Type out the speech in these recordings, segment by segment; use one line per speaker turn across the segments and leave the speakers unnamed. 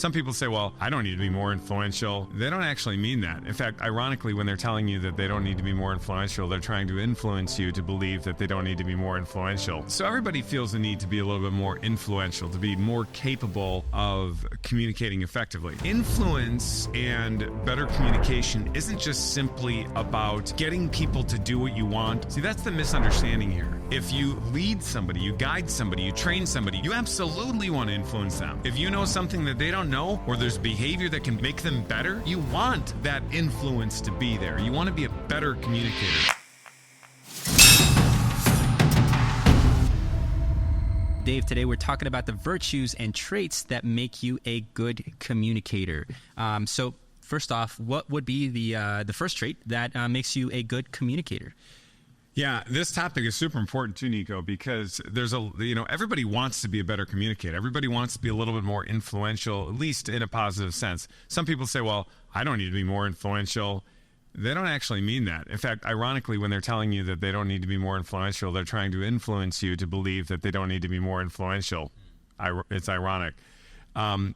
Some people say, well, I don't need to be more influential. They don't actually mean that. In fact, ironically, when they're telling you that they don't need to be more influential, they're trying to influence you to believe that they don't need to be more influential. So everybody feels the need to be a little bit more influential, to be more capable of communicating effectively. Influence and better communication isn't just simply about getting people to do what you want. See, that's the misunderstanding here. If you lead somebody, you guide somebody, you train somebody, you absolutely want to influence them. If you know something that they don't know, or there's behavior that can make them better, you want that influence to be there. You want to be a better communicator.
Dave, today we're talking about the virtues and traits that make you a good communicator. So first off, what would be the first trait that makes you a good communicator?
Yeah, this topic is super important too, Nico, because everybody wants to be a better communicator. Everybody wants to be a little bit more influential, at least in a positive sense. Some people say, well, I don't need to be more influential. They don't actually mean that. In fact, ironically, when they're telling you that they don't need to be more influential, they're trying to influence you to believe that they don't need to be more influential. It's ironic.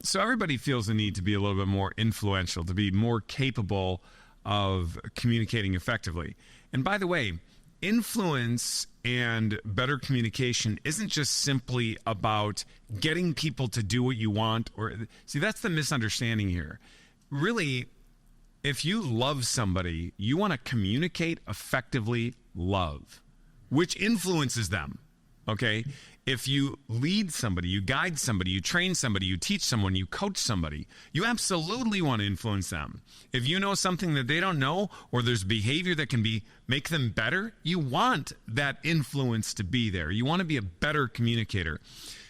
So everybody feels the need to be a little bit more influential, to be more capable of communicating effectively. And by the way, influence and better communication isn't just simply about getting people to do what you want. See, that's the misunderstanding here. Really, if you love somebody, you want to communicate effectively love, which influences them, okay? If you lead somebody, you guide somebody, you train somebody, you teach someone, you coach somebody, you absolutely want to influence them. If you know something that they don't know, or there's behavior that can make them better, you want that influence to be there. You want to be a better communicator.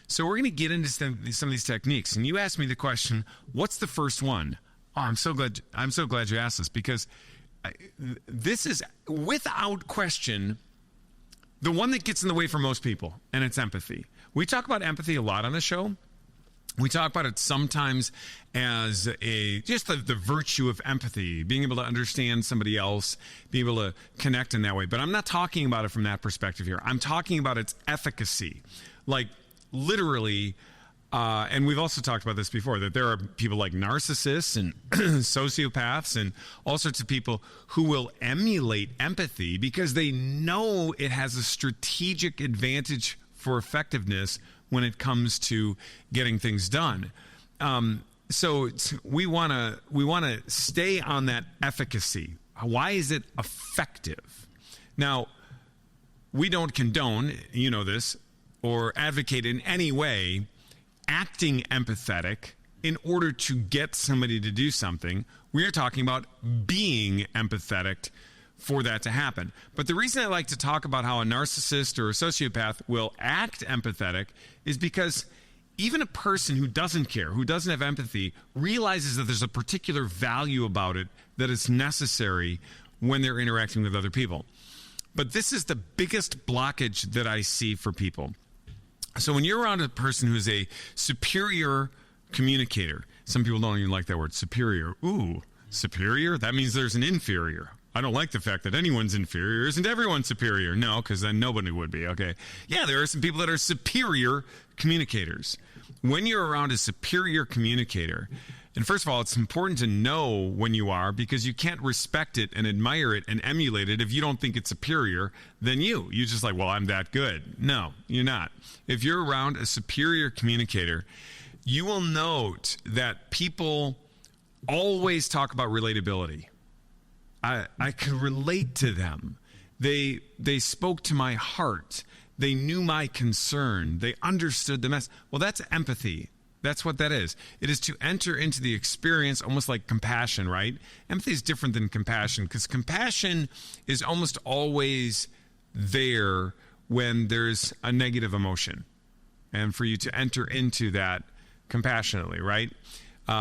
So we're going to get into some of these techniques. And you asked me the question, what's the first one? Oh, I'm so glad you asked this, because this is, without question, the one that gets in the way for most people, and it's empathy. We talk about empathy a lot on the show. We talk about it sometimes as just the virtue of empathy, being able to understand somebody else, being able to connect in that way. But I'm not talking about it from that perspective here. I'm talking about its efficacy. Like, literally, and we've also talked about this before, that there are people like narcissists and sociopaths and all sorts of people who will emulate empathy because they know it has a strategic advantage for effectiveness when it comes to getting things done. So we want to stay on that efficacy. Why is it effective? Now, we don't condone, you know this, or advocate in any way acting empathetic in order to get somebody to do something. We are talking about being empathetic for that to happen. But the reason I like to talk about how a narcissist or a sociopath will act empathetic is because even a person who doesn't care, who doesn't have empathy, realizes that there's a particular value about it that is necessary when they're interacting with other people. But this is the biggest blockage that I see for people. So when you're around a person who's a superior communicator, some people don't even like that word, superior. Ooh, superior? That means there's an inferior. I don't like the fact that anyone's inferior. Isn't everyone superior? No, because then nobody would be, okay? Yeah, there are some people that are superior communicators. When you're around a superior communicator, and first of all, it's important to know when you are, because you can't respect it and admire it and emulate it if you don't think it's superior than you. You're just like, well, I'm that good. No, you're not. If you're around a superior communicator, you will note that people always talk about relatability. I can relate to them. They spoke to my heart. They knew my concern. They understood the mess. Well, that's empathy. That's what that is. It is to enter into the experience almost like compassion, right? Empathy is different than compassion, because compassion is almost always there when there's a negative emotion. And for you to enter into that compassionately, right?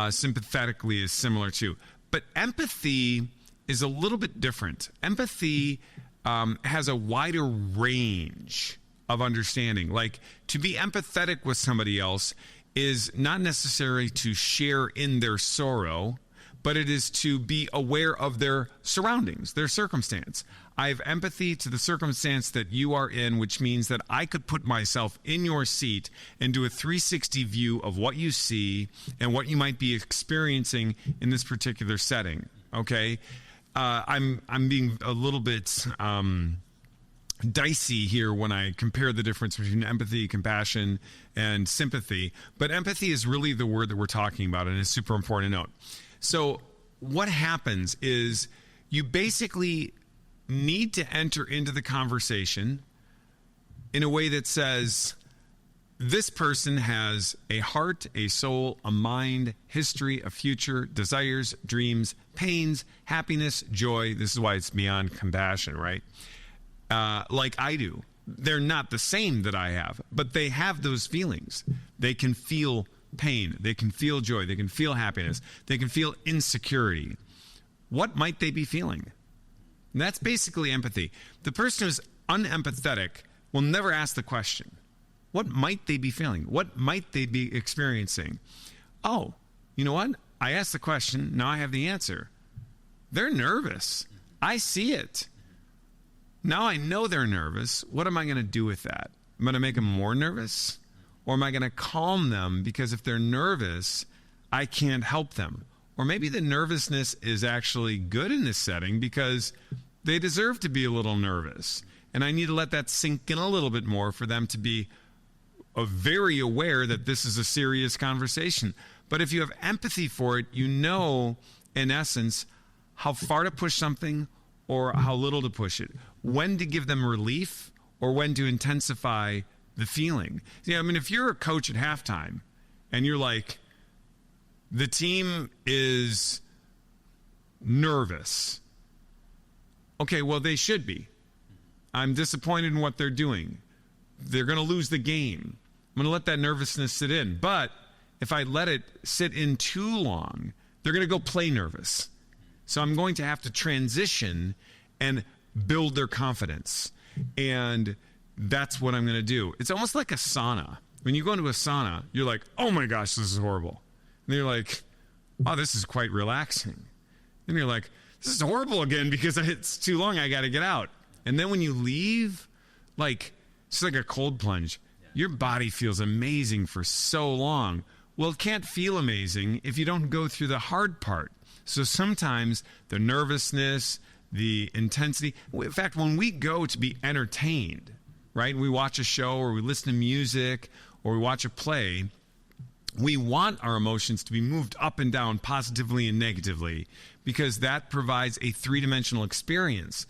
Sympathetically is similar too. But empathy is a little bit different. Empathy has a wider range of understanding. Like, to be empathetic with somebody else is not necessary to share in their sorrow, but it is to be aware of their surroundings, their circumstance. I have empathy to the circumstance that you are in, which means that I could put myself in your seat and do a 360 view of what you see and what you might be experiencing in this particular setting. Okay, I'm being a little bit dicey here when I compare the difference between empathy, compassion, and sympathy. But empathy is really the word that we're talking about, and it's super important to note. So what happens is you basically need to enter into the conversation in a way that says, this person has a heart, a soul, a mind, history, a future, desires, dreams, pains, happiness, joy. This is why it's beyond compassion, right? Like I do. They're not the same that I have, but they have those feelings. They can feel pain. They can feel joy. They can feel happiness. They can feel insecurity. What might they be feeling? And that's basically empathy. The person who's unempathetic will never ask the question, what might they be feeling? What might they be experiencing? Oh, you know what? I asked the question. Now I have the answer. They're nervous. I see it. Now I know they're nervous. What am I going to do with that? I'm going to make them more nervous? Or am I going to calm them? Because if they're nervous, I can't help them. Or maybe the nervousness is actually good in this setting because they deserve to be a little nervous. And I need to let that sink in a little bit more for them to be very aware that this is a serious conversation. But if you have empathy for it, you know, in essence, how far to push something or how little to push it. When to give them relief or when to intensify the feeling. Yeah, I mean, if you're a coach at halftime and you're like, the team is nervous. Okay, well, they should be. I'm disappointed in what they're doing. They're going to lose the game. I'm going to let that nervousness sit in. But if I let it sit in too long, they're going to go play nervous. So I'm going to have to transition and build their confidence. And that's what I'm going to do. It's almost like a sauna. When you go into a sauna, you're like, oh my gosh, this is horrible. And you're like, oh, this is quite relaxing. And you're like, this is horrible again because it's too long. I got to get out. And then when you leave, like, it's like a cold plunge. Your body feels amazing for so long. Well, it can't feel amazing if you don't go through the hard part. So sometimes the nervousness, the intensity. In fact, when we go to be entertained, right, we watch a show or we listen to music or we watch a play, we want our emotions to be moved up and down positively and negatively because that provides a three-dimensional experience.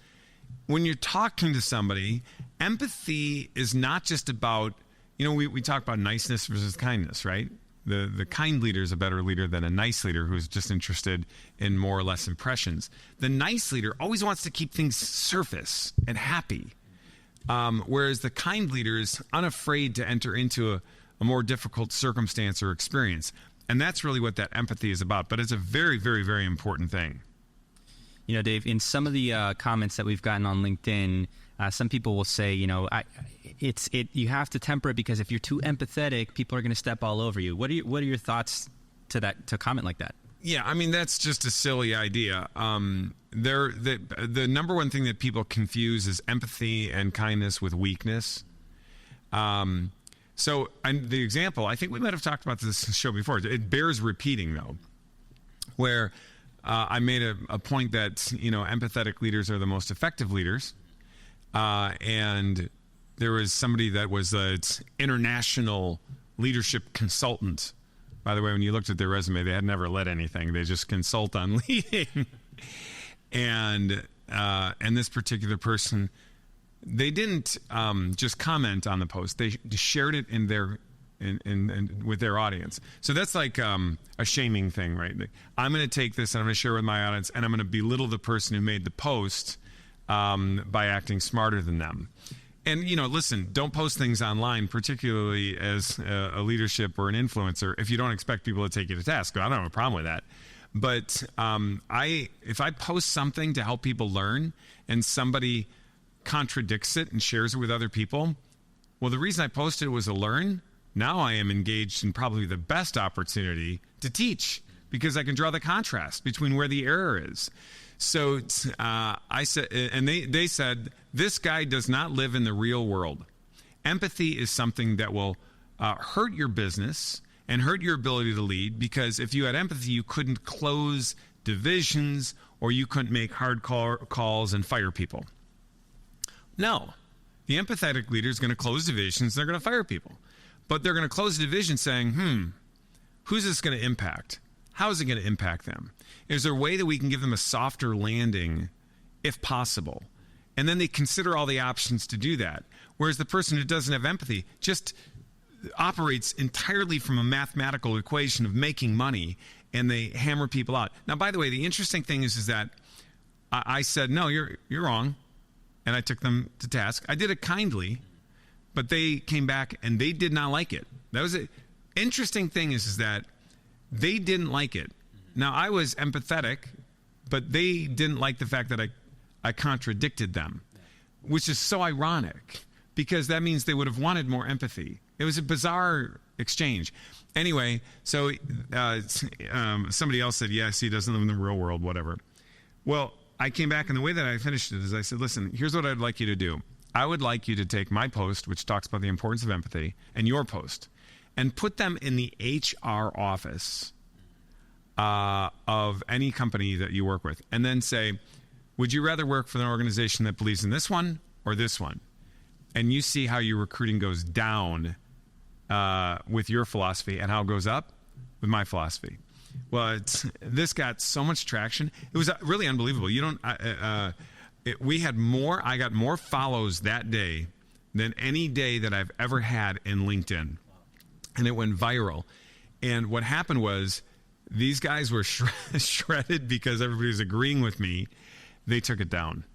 When you're talking to somebody, empathy is not just about, you know, we talk about niceness versus kindness, right? The kind leader is a better leader than a nice leader who's just interested in more or less impressions. The nice leader always wants to keep things surface and happy, whereas the kind leader is unafraid to enter into a more difficult circumstance or experience. And that's really what that empathy is about. But it's a very, very, very important thing.
You know, Dave, in some of the comments that we've gotten on LinkedIn, some people will say, you know, you have to temper it because if you're too empathetic, people are going to step all over you. What are your thoughts to a comment like that?
Yeah, I mean, that's just a silly idea. The number one thing that people confuse is empathy and kindness with weakness. So the example, I think we might have talked about this show before. It bears repeating, though, where I made a point that, you know, empathetic leaders are the most effective leaders. And there was somebody that was an international leadership consultant. By the way, when you looked at their resume, they had never led anything. They just consult on leading. And this particular person, they didn't just comment on the post. They shared it in with their audience. So that's like a shaming thing, right? I'm going to take this and I'm going to share it with my audience, and I'm going to belittle the person who made the post by acting smarter than them. And, you know, listen, don't post things online, particularly as a leadership or an influencer, if you don't expect people to take you to task. I don't have a problem with that. But if I post something to help people learn and somebody contradicts it and shares it with other people, well, the reason I posted it was to learn. Now I am engaged in probably the best opportunity to teach, because I can draw the contrast between where the error is. So I said, and they said, this guy does not live in the real world. Empathy is something that will hurt your business and hurt your ability to lead, because if you had empathy, you couldn't close divisions or you couldn't make hard calls and fire people. No. The empathetic leader is going to close divisions. They're going to fire people. But they're going to close the division saying, who's this going to impact? How is it going to impact them? Is there a way that we can give them a softer landing, if possible? And then they consider all the options to do that. Whereas the person who doesn't have empathy just operates entirely from a mathematical equation of making money, and they hammer people out. Now, by the way, the interesting thing is that I said, no, you're wrong. And I took them to task. I did it kindly, but they came back and they did not like it. That was it. Interesting thing is that they didn't like it. Now, I was empathetic, but they didn't like the fact that I contradicted them, which is so ironic, because that means they would have wanted more empathy. It was a bizarre exchange. Anyway, so somebody else said, yes, he doesn't live in the real world, whatever. Well, I came back, and the way that I finished it is I said, listen, here's what I'd like you to do. I would like you to take my post, which talks about the importance of empathy, and your post, and put them in the HR office of any company that you work with, and then say, would you rather work for an organization that believes in this one or this one? And you see how your recruiting goes down with your philosophy and how it goes up with my philosophy. Well, this got so much traction. It was really unbelievable. You don't. I got more follows that day than any day that I've ever had in LinkedIn, and it went viral. And what happened was these guys were shredded because everybody was agreeing with me. They took it down.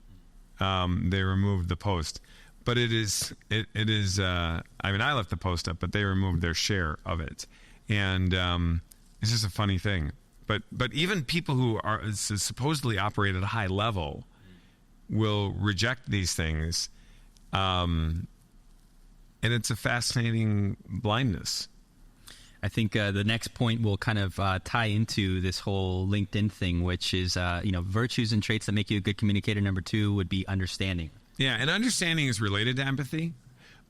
They removed the post. But it is. I mean, I left the post up, but they removed their share of it, and. It's just a funny thing. But even people who are supposedly operate at a high level will reject these things. And it's a fascinating blindness.
I think the next point will kind of tie into this whole LinkedIn thing, which is, virtues and traits that make you a good communicator. Number 2 would be understanding.
Yeah, and understanding is related to empathy,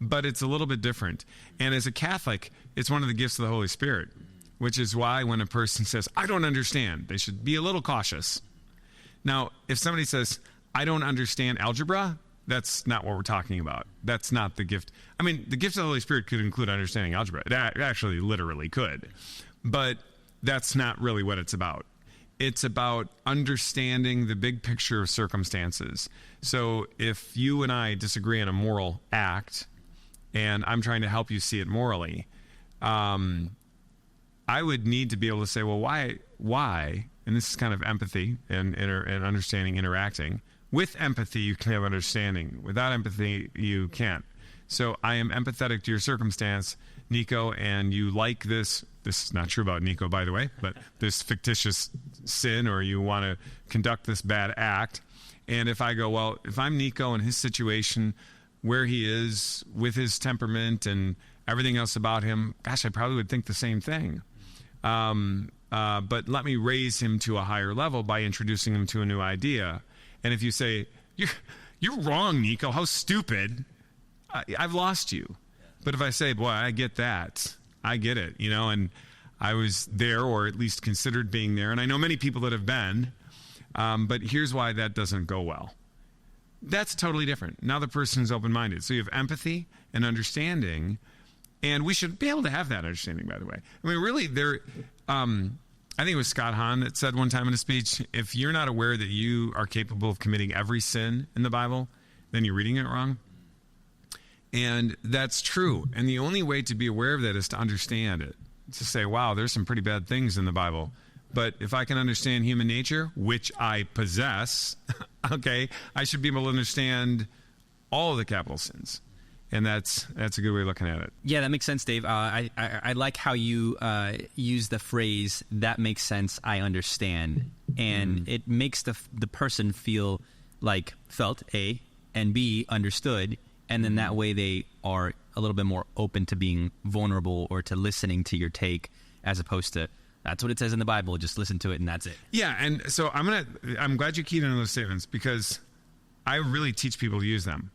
but it's a little bit different. And as a Catholic, it's one of the gifts of the Holy Spirit. Which is why when a person says, I don't understand, they should be a little cautious. Now, if somebody says, I don't understand algebra, that's not what we're talking about. That's not the gift. I mean, the gift of the Holy Spirit could include understanding algebra. It actually literally could. But that's not really what it's about. It's about understanding the big picture of circumstances. So if you and I disagree on a moral act, and I'm trying to help you see it morally, I would need to be able to say, well, why? And this is kind of empathy and understanding, interacting. With empathy, you can have understanding. Without empathy, you can't. So I am empathetic to your circumstance, Nico, and you like this. This is not true about Nico, by the way, but this fictitious sin, or you want to conduct this bad act. And if I go, well, if I'm Nico in his situation, where he is with his temperament and everything else about him, gosh, I probably would think the same thing. But let me raise him to a higher level by introducing him to a new idea. And if you say, you're wrong, Nico, how stupid, I've lost you. But if I say, boy, I get that, I get it, and I was there, or at least considered being there, and I know many people that have been, but here's why that doesn't go well. That's totally different. Now the person is open-minded. So you have empathy and understanding. And we should be able to have that understanding, by the way. I mean, really, I think it was Scott Hahn that said one time in a speech, if you're not aware that you are capable of committing every sin in the Bible, then you're reading it wrong. And that's true. And the only way to be aware of that is to understand it. To say, wow, there's some pretty bad things in the Bible. But if I can understand human nature, which I possess, okay, I should be able to understand all of the capital sins. And that's a good way of looking at it.
Yeah, that makes sense, Dave. I like how you use the phrase, that makes sense, I understand. And it makes the person feel like felt, A, and B, understood. And then that way they are a little bit more open to being vulnerable or to listening to your take, as opposed to, That's what it says in the Bible. Just listen to it, and that's it.
Yeah, and so I'm glad you keyed into those statements because I really teach people to use them.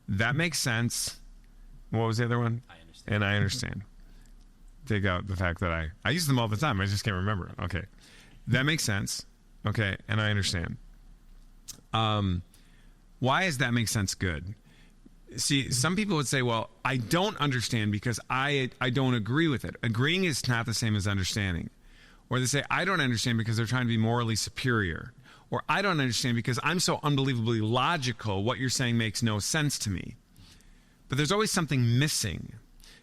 That makes sense. What was the other one?
I understand.
And I understand. Take out the fact that I use them all the time. I just can't remember. Okay. That makes sense. Okay, and I understand. Why does that make sense good? See, some people would say, well, I don't understand because I don't agree with it. Agreeing is not the same as understanding. Or they say, I don't understand because they're trying to be morally superior. Or I don't understand because I'm so unbelievably logical. What you're saying makes no sense to me. But there's always something missing.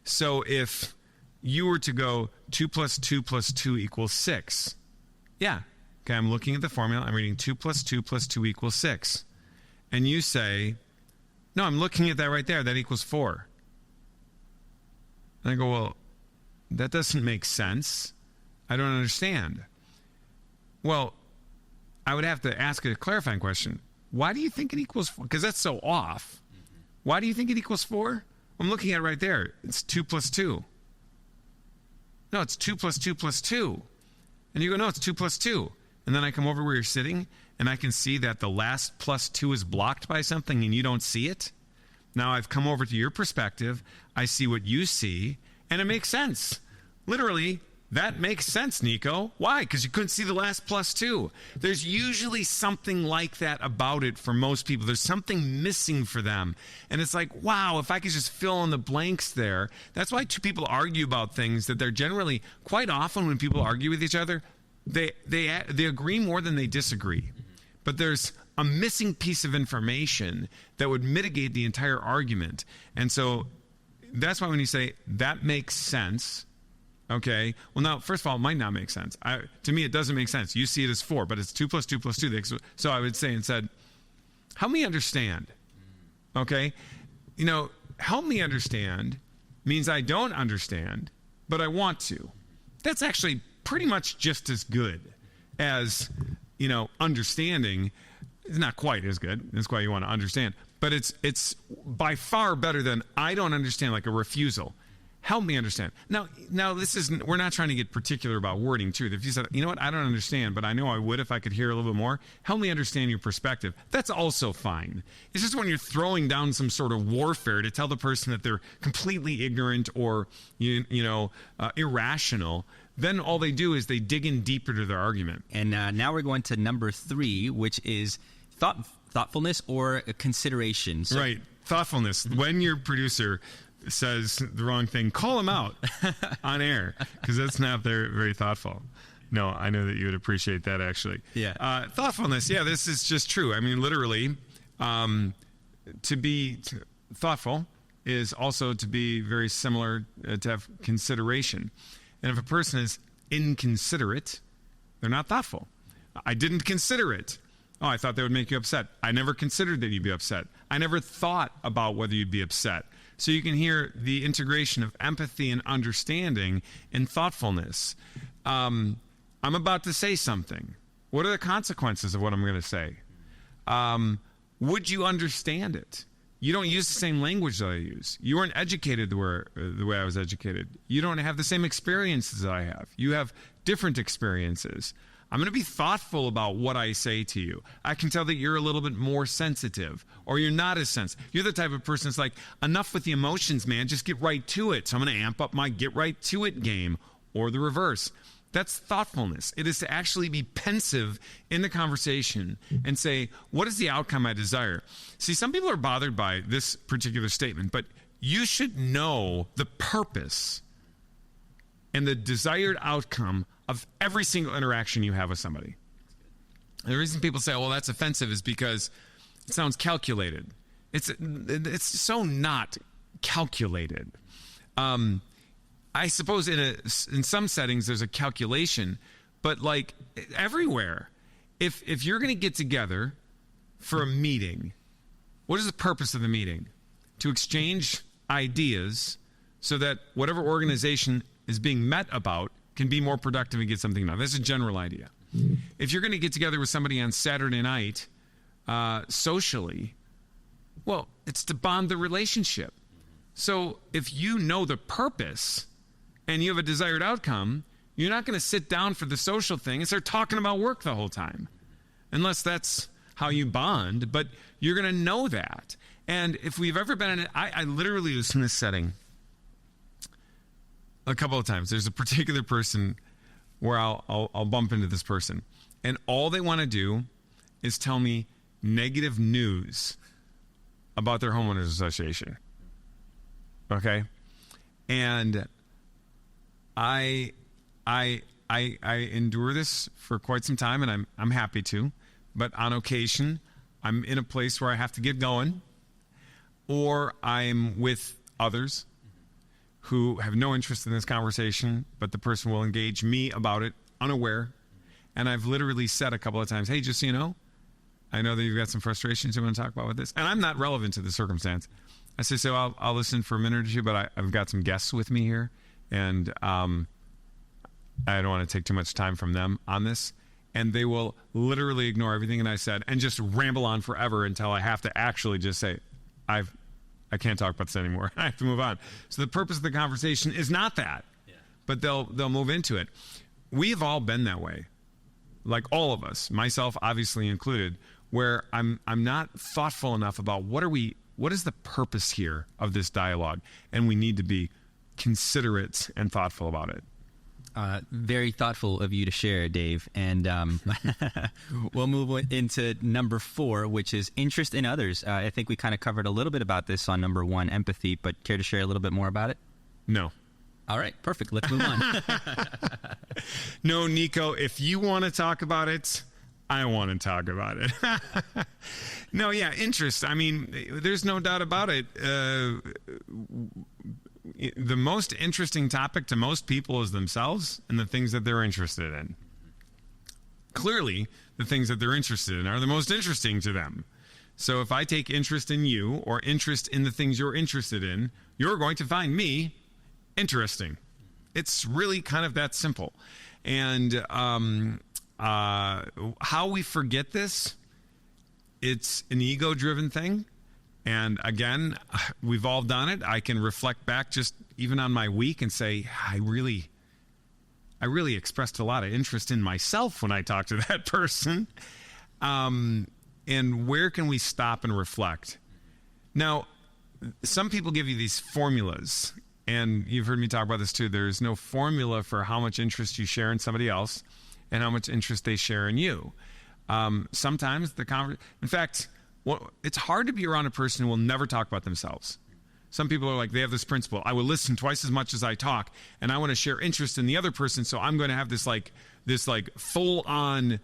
So if you were to go 2 + 2 + 2 = 6. Yeah. Okay, I'm looking at the formula. I'm reading 2 + 2 + 2 = 6. And you say, no, I'm looking at that right there. That equals 4. And I go, well, that doesn't make sense. I don't understand. Well, I would have to ask a clarifying question. Why do you think it equals 4? Because that's so off. Why do you think it equals 4? I'm looking at it right there. It's 2 + 2. No, it's 2 + 2 + 2. And you go, no, it's 2 + 2. And then I come over where you're sitting, and I can see that the last +2 is blocked by something, and you don't see it. Now I've come over to your perspective. I see what you see, and it makes sense. Literally, that makes sense, Nico. Why? Because you couldn't see the last +2. There's usually something like that about it for most people. There's something missing for them. And it's like, wow, if I could just fill in the blanks there. That's why two people argue about things that they're generally, quite often when people argue with each other, they agree more than they disagree. But there's a missing piece of information that would mitigate the entire argument. And so that's why when you say, that makes sense, okay. Well, now, first of all, it might not make sense. To me, it doesn't make sense. You see it as 4, but it's 2 + 2 + 2. So I would say instead, help me understand. Okay. Help me understand means I don't understand, but I want to. That's actually pretty much just as good as, understanding. It's not quite as good. That's why you want to understand. But it's by far better than I don't understand, like a refusal. Help me understand. Now, we're not trying to get particular about wording, too. If you said, you know what, I don't understand, but I know I would if I could hear a little bit more. Help me understand your perspective. That's also fine. It's just when you're throwing down some sort of warfare to tell the person that they're completely ignorant or, irrational, then all they do is they dig in deeper to their argument.
And now we're going to number 3, which is thoughtfulness or consideration. So,
right. Thoughtfulness. When your producer says the wrong thing, call him out on air, because that's not very thoughtful. No, I know that you would appreciate that, actually.
Yeah.
Thoughtfulness, yeah, this is just true. I mean, literally, to be thoughtful is also to be very similar to have consideration. And if a person is inconsiderate, they're not thoughtful. I didn't consider it. Oh, I thought that would make you upset. I never considered that you'd be upset. I never thought about whether you'd be upset. So you can hear the integration of empathy and understanding in thoughtfulness. I'm about to say something. What are the consequences of what I'm going to say? Would you understand it? You don't use the same language that I use. You weren't educated the way I was educated. You don't have the same experiences that I have. You have different experiences. I'm going to be thoughtful about what I say to you. I can tell that you're a little bit more sensitive, or you're not as sensitive. You're the type of person that's like, enough with the emotions, man. Just get right to it. So I'm going to amp up my get right to it game, or the reverse. That's thoughtfulness. It is to actually be pensive in the conversation and say, what is the outcome I desire? See, some people are bothered by this particular statement, but you should know the purpose and the desired outcome of every single interaction you have with somebody. The reason people say, well, that's offensive is because it sounds calculated. It's so not calculated. I suppose in some settings there's a calculation, but like everywhere, if you're going to get together for a meeting, what is the purpose of the meeting? To exchange ideas so that whatever organization is being met about can be more productive and get something done. That's a general idea. If you're going to get together with somebody on Saturday night socially, well, it's to bond the relationship. So if you know the purpose and you have a desired outcome, You're not going to sit down for the social thing and start talking about work the whole time, unless that's how you bond. But you're going to know that. And if we've ever been in it, I literally was in this setting a couple of times. There's a particular person where I'll bump into this person, and all they want to do is tell me negative news about their homeowners association. Okay? And I endure this for quite some time, and I'm happy to. But on occasion, I'm in a place where I have to get going, or I'm with others who have no interest in this conversation, but the person will engage me about it unaware. And I've literally said a couple of times, hey, just so you know, I know that you've got some frustrations you want to talk about with this. And I'm not relevant to the circumstance. I say, so I'll listen for a minute or two, but I've got some guests with me here. And I don't want to take too much time from them on this. And they will literally ignore everything that I said and just ramble on forever until I have to actually just say, I can't talk about this anymore. I have to move on. So the purpose of the conversation is not that, but they'll move into it. We've all been that way, like all of us, myself obviously included, where I'm not thoughtful enough about what is the purpose here of this dialogue, and we need to be considerate and thoughtful about it.
Very thoughtful of you to share, Dave. And we'll move into number 4, which is interest in others. I think we kind of covered a little bit about this on number 1, empathy, but care to share a little bit more about it?
No.
All right, perfect. Let's move on.
No, Nico, if you want to talk about it, I want to talk about it. No, yeah, interest. I mean, there's no doubt about it. The most interesting topic to most people is themselves and the things that they're interested in. Clearly, the things that they're interested in are the most interesting to them. So if I take interest in you or interest in the things you're interested in, you're going to find me interesting. It's really kind of that simple. And how we forget this, it's an ego-driven thing. And again, we've all done it. I can reflect back just even on my week and say, I really expressed a lot of interest in myself when I talked to that person. And where can we stop and reflect? Now, some people give you these formulas, and you've heard me talk about this too. There's no formula for how much interest you share in somebody else and how much interest they share in you. Sometimes in fact, it's hard to be around a person who will never talk about themselves. Some people are like, they have this principle: I will listen twice as much as I talk, and I want to share interest in the other person, so I'm going to have this full-on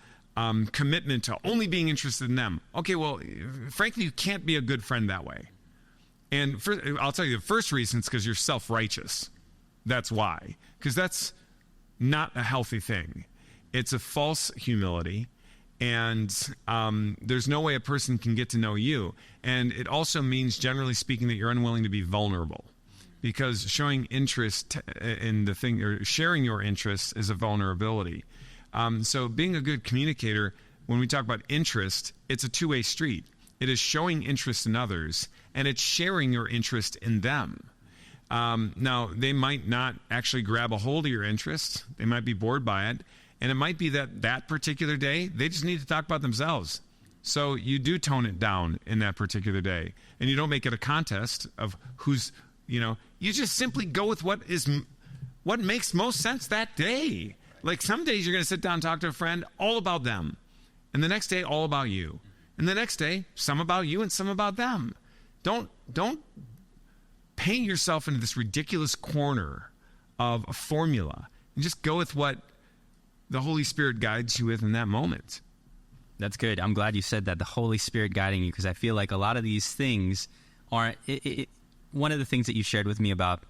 commitment to only being interested in them. Okay, well, frankly, you can't be a good friend that way. And I'll tell you, the first reason is because you're self-righteous. That's why. Because that's not a healthy thing. It's a false humility. And there's no way a person can get to know you. And it also means, generally speaking, that you're unwilling to be vulnerable, because showing interest in the thing or sharing your interests is a vulnerability. So being a good communicator, when we talk about interest, it's a two-way street. It is showing interest in others, and it's sharing your interest in them. Now, they might not actually grab a hold of your interest. They might be bored by it. And it might be that particular day, they just need to talk about themselves. So you do tone it down in that particular day. And you don't make it a contest of who's, you just simply go with what makes most sense that day. Like some days you're going to sit down and talk to a friend all about them. And the next day, all about you. And the next day, some about you and some about them. Don't paint yourself into this ridiculous corner of a formula. And just go with what the Holy Spirit guides you with in that moment.
That's good. I'm glad you said that, the Holy Spirit guiding you, because I feel like a lot of these things are one of the things that you shared with me about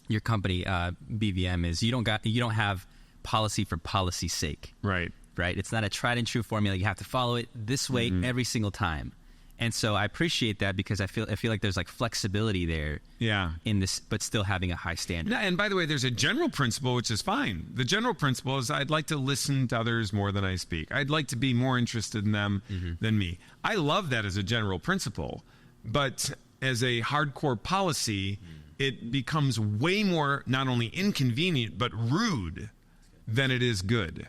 your company, BVM, is you don't have policy for policy's sake.
Right.
It's not a tried and true formula. You have to follow it this way every single time. And so I appreciate that, because I feel like there's like flexibility there.
Yeah.
In this, but still having a high standard.
Yeah, and by the way, there's a general principle, which is fine. The general principle is I'd like to listen to others more than I speak. I'd like to be more interested in them than me. I love that as a general principle, but as a hardcore policy, it becomes way more not only inconvenient but rude then it is good.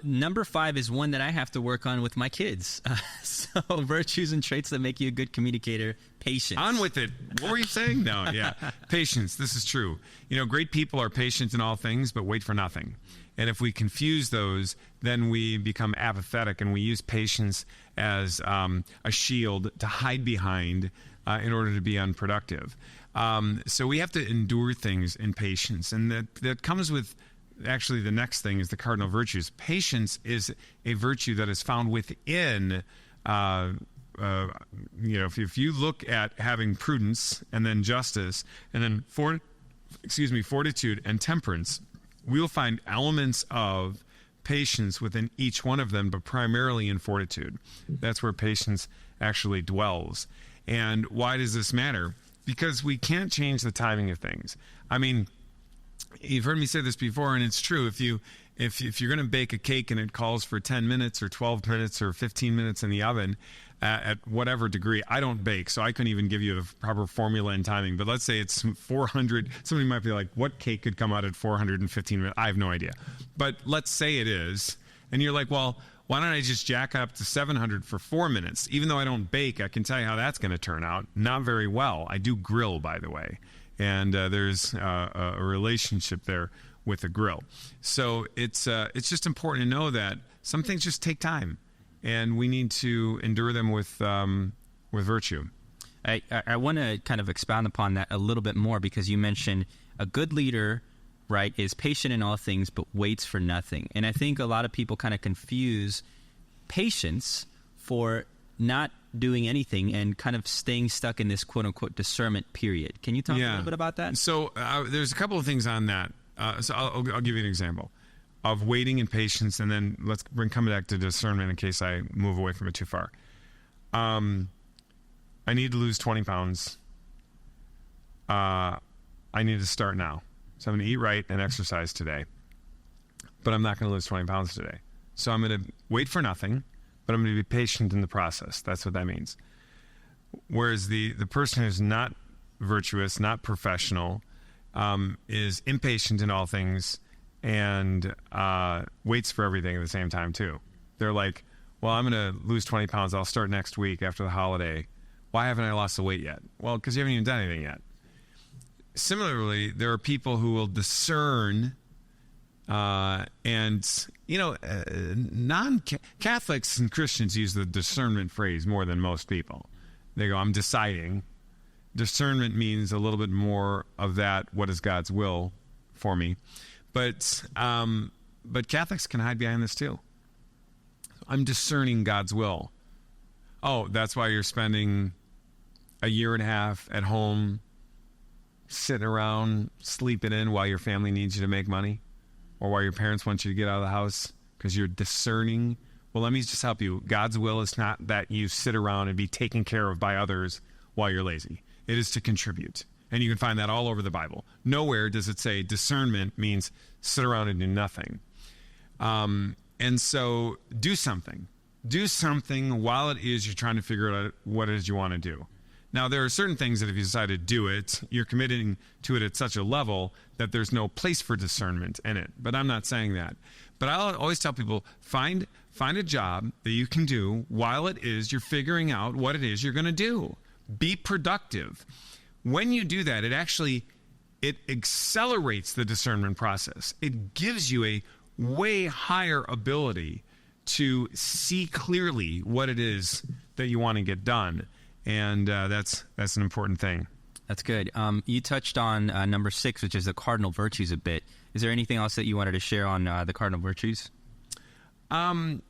Number 5 is one that I have to work on with my kids. So virtues and traits that make you a good communicator. Patience.
On with it. What were you saying? No, yeah. Patience. This is true. Great people are patient in all things, but wait for nothing. And if we confuse those, then we become apathetic, and we use patience as a shield to hide behind in order to be unproductive. So we have to endure things in patience, and that comes with, actually, the next thing is the cardinal virtues. Patience is a virtue that is found within, if you look at having prudence and then justice and then fortitude and temperance, we'll find elements of patience within each one of them, but primarily in fortitude. That's where patience actually dwells. And why does this matter? Because we can't change the timing of things. I mean, you've heard me say this before, and it's true. If you're going to bake a cake and it calls for 10 minutes or 12 minutes or 15 minutes in the oven, at whatever degree, I don't bake, so I couldn't even give you the proper formula and timing. But let's say it's 400. Somebody might be like, what cake could come out at 415 minutes? I have no idea. But let's say it is. And you're like, well, why don't I just jack up to 700 for 4 minutes? Even though I don't bake, I can tell you how that's going to turn out. Not very well. I do grill, by the way. And there's a relationship there with the grill. So it's just important to know that some things just take time, and we need to endure them with virtue.
I want to kind of expound upon that a little bit more, because you mentioned a good leader, right, is patient in all things but waits for nothing. And I think a lot of people kind of confuse patience for not doing anything and kind of staying stuck in this quote-unquote discernment period. Can you talk a little bit about that?
So there's a couple of things on that. So I'll give you an example of waiting and patience, and then let's come back to discernment in case I move away from it too far. I need to lose 20 pounds. I need to start now. So I'm going to eat right and exercise today. But I'm not going to lose 20 pounds today. So I'm going to wait for nothing, but I'm going to be patient in the process. That's what that means. Whereas the person who's not virtuous, not professional, is impatient in all things and waits for everything at the same time too. They're like, well, I'm going to lose 20 pounds. I'll start next week after the holiday. Why haven't I lost the weight yet? Well, because you haven't even done anything yet. Similarly, there are people who will discern, non-Catholics and Christians use the discernment phrase more than most people. They go, I'm deciding. Discernment means a little bit more of that, what is God's will for me. But Catholics can hide behind this too. I'm discerning God's will. Oh, that's why you're spending a year and a half at home sitting around, sleeping in while your family needs you to make money, or while your parents want you to get out of the house because you're discerning. Well, let me just help you. God's will is not that you sit around and be taken care of by others while you're lazy. It is to contribute. And you can find that all over the Bible. Nowhere does it say discernment means sit around and do nothing. And so do something. Do something while it is you're trying to figure out what it is you want to do. Now, there are certain things that if you decide to do it, you're committing to it at such a level that there's no place for discernment in it. But I'm not saying that. But I'll always tell people, find a job that you can do while it is you're figuring out what it is you're going to do. Be productive. When you do that, it accelerates the discernment process. It gives you a way higher ability to see clearly what it is that you want to get done. And that's an important thing.
That's good. You touched on number 6, which is the cardinal virtues a bit. Is there anything else that you wanted to share on the cardinal virtues?
The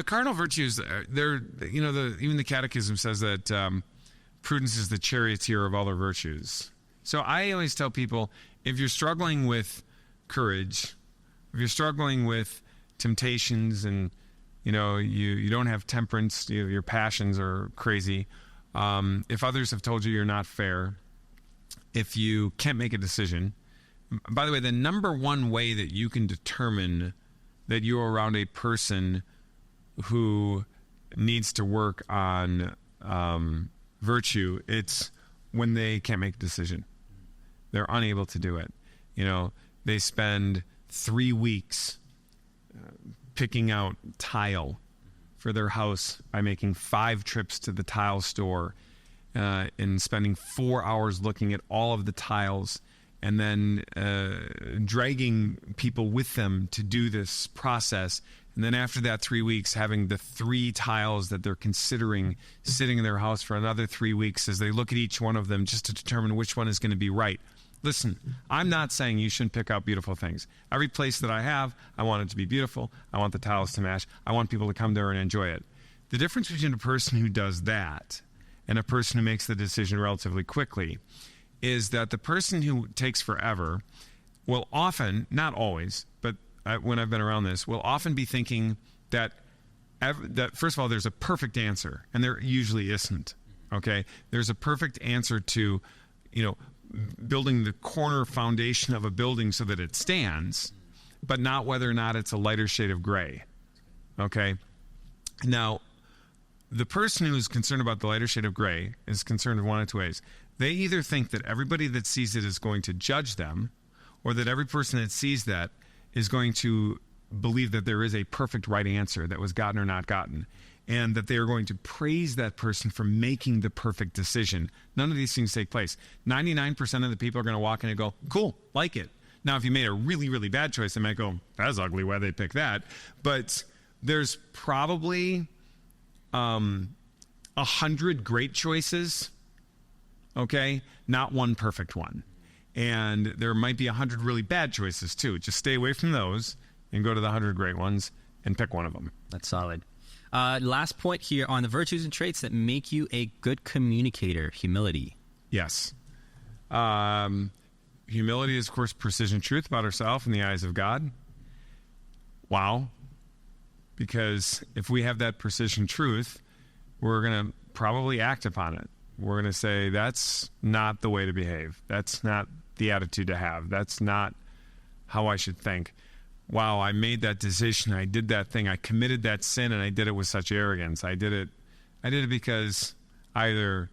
cardinal virtues, even the Catechism says that prudence is the charioteer of all the virtues. So I always tell people, if you're struggling with courage, if you're struggling with temptations and you don't have temperance, your passions are crazy, if others have told you you're not fair, if you can't make a decision. By the way, the number one way that you can determine that you're around a person who needs to work on virtue, it's when they can't make a decision. They're unable to do it. They spend 3 weeks picking out tile for their house by making 5 trips to the tile store and spending 4 hours looking at all of the tiles, and then dragging people with them to do this process. And then after that 3 weeks, having the 3 tiles that they're considering sitting in their house for another 3 weeks as they look at each one of them just to determine which one is going to be right. Listen, I'm not saying you shouldn't pick out beautiful things. Every place that I have, I want it to be beautiful. I want the tiles to match. I want people to come there and enjoy it. The difference between a person who does that and a person who makes the decision relatively quickly is that the person who takes forever will often, not always, but when I've been around this, will often be thinking that first of all, there's a perfect answer, and there usually isn't. Okay, there's a perfect answer to, building the corner foundation of a building so that it stands, but not whether or not it's a lighter shade of gray. Okay, now the person who is concerned about the lighter shade of gray is concerned in one of two ways. They either think that everybody that sees it is going to judge them, or that every person that sees that is going to believe that there is a perfect right answer that was gotten or not gotten, and that they are going to praise that person for making the perfect decision. None of these things take place. 99% of the people are going to walk in and go, cool, like it. Now, if you made a really, really bad choice, they might go, that's ugly, why'd they pick that? But there's probably 100 great choices, okay? Not one perfect one. And there might be 100 really bad choices too. Just stay away from those and go to the 100 great ones and pick one of them.
That's solid. Last point here on the virtues and traits that make you a good communicator: humility.
Yes. Humility is, of course, precision truth about ourselves in the eyes of God. Wow. Because if we have that precision truth, we're going to probably act upon it. We're going to say, that's not the way to behave. That's not the attitude to have. That's not how I should think. Wow, I made that decision. I did that thing. I committed that sin, and I did it with such arrogance. I did it because either,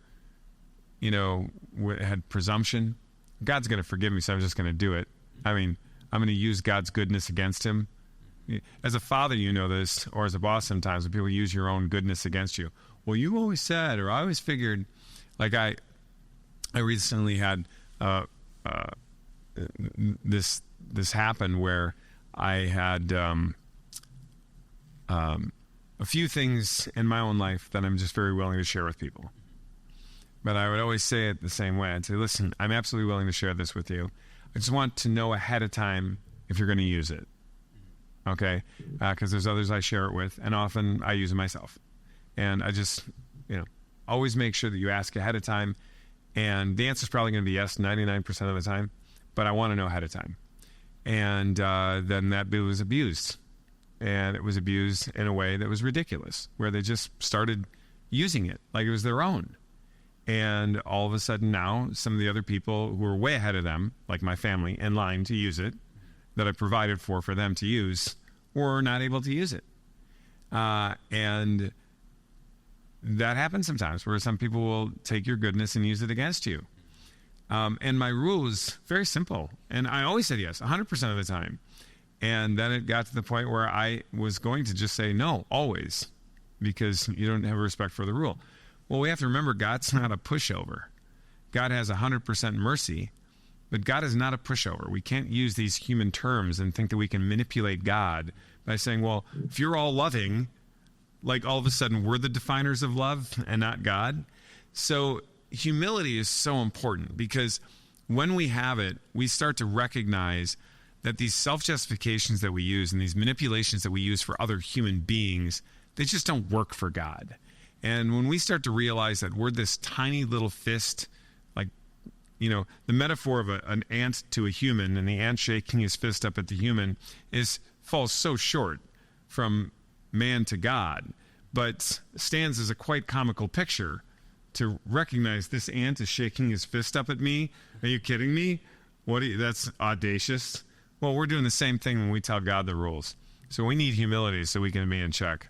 had presumption. God's going to forgive me, so I'm just going to do it. I mean, I'm going to use God's goodness against him. As a father, you know this, or as a boss sometimes, when people use your own goodness against you. Well, you always said, or I always figured, like I recently had this happen where I had a few things in my own life that I'm just very willing to share with people. But I would always say it the same way. I'd say, listen, I'm absolutely willing to share this with you. I just want to know ahead of time if you're going to use it. Okay? Because there's others I share it with, and often I use it myself. And I just, always make sure that you ask ahead of time. And the answer is probably going to be yes 99% of the time, but I want to know ahead of time. And then that bill was abused. And it was abused in a way that was ridiculous, where they just started using it like it was their own. And all of a sudden now, some of the other people who were way ahead of them, like my family, in line to use it, that I provided for them to use, were not able to use it. And that happens sometimes, where some people will take your goodness and use it against you. And my rule was very simple. And I always said yes, 100% of the time. And then it got to the point where I was going to just say no, always, because you don't have respect for the rule. Well, we have to remember, God's not a pushover. God has 100% mercy, but God is not a pushover. We can't use these human terms and think that we can manipulate God by saying, well, if you're all loving, like all of a sudden we're the definers of love and not God. So humility is so important, because when we have it, we start to recognize that these self-justifications that we use and these manipulations that we use for other human beings, they just don't work for God. And when we start to realize that we're this tiny little fist, like, the metaphor of an ant to a human, and the ant shaking his fist up at the human falls so short from man to God, but stands as a quite comical picture to recognize this ant is shaking his fist up at me. Are you kidding me? That's audacious. Well, we're doing the same thing when we tell God the rules. So we need humility so we can be in check.